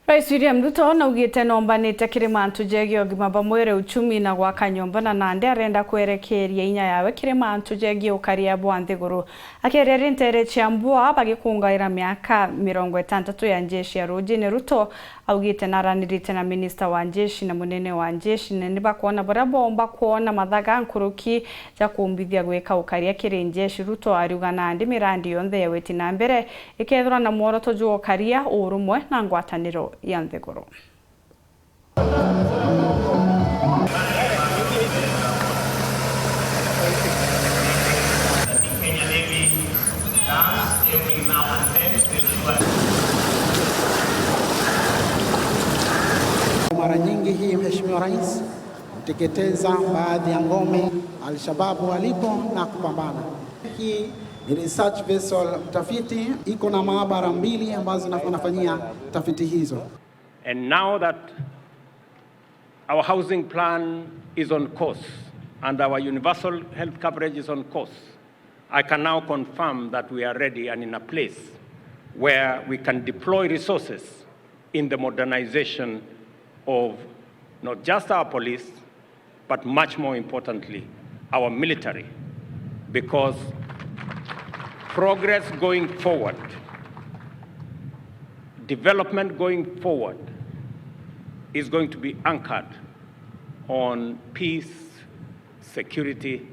Rais Ruto naugite NAUMBANITE kiri mantu jegi UGIMA bamwire UCHUMI na gwaka nyomba na NANDI arenda kwerekeria inya yawe kiri mantu jegi UKARIA bwa nthiguru akerera intere chiambua bagikungaira miaka 60 ya njeshi ya rujini. Ruto augite naranirite na minista wa njeshi na munene wa njeshi nene bakona bara bomba kuona mathaga nkuruki ja kumbithia gweka UKARIA kiri njeshi. Ruto ARIUGA NANDI mirandi yonthe yaweti na mbere ikethura na MWOROTO jwa UKARIA urumwe na ngwataniro ya nthiguru. Mara nyingi hii Mheshimiwa Rais huteketeza baadhi ya ngome Al-Shababu walipo na kupambana. Hii ni research vessel tafiti iko na maabara 2 ambazo zinafanyia tafiti hizo. And now that our housing plan is on course and our universal health coverage is on course, I can now confirm that we are ready and in a place where we can deploy resources in the modernization of not just our police, but much more importantly, our military, because progress going forward, development going forward, is going to be anchored on peace, security,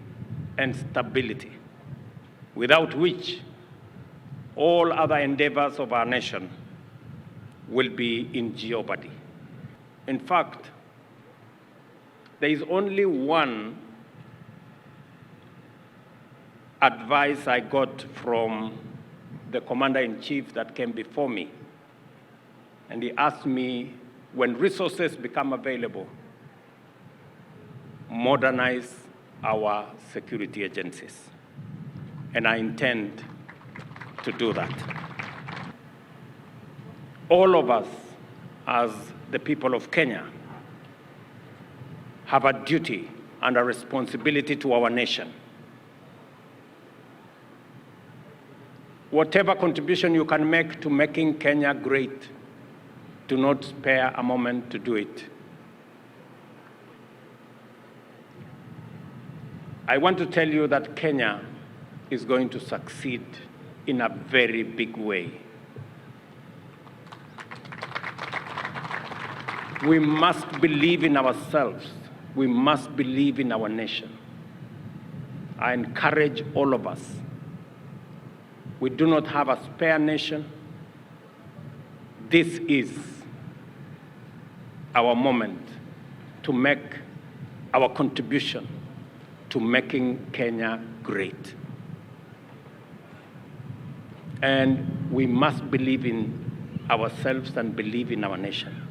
and stability, without which all other endeavors of our nation will be in jeopardy. In fact, there is only one advice I got from the Commander-in-Chief that came before me, and he asked me, when resources become available, modernize our security agencies. And I intend to do that. All of us, as the people of Kenya, have a duty and a responsibility to our nation. Whatever contribution you can make to making Kenya great, do not spare a moment to do it. I want to tell you that Kenya is going to succeed in a very big way. We must believe in ourselves. We must believe in our nation. I encourage all of us. We do not have a spare nation. This is our moment to make our contribution to making Kenya great. And we must believe in ourselves and believe in our nation.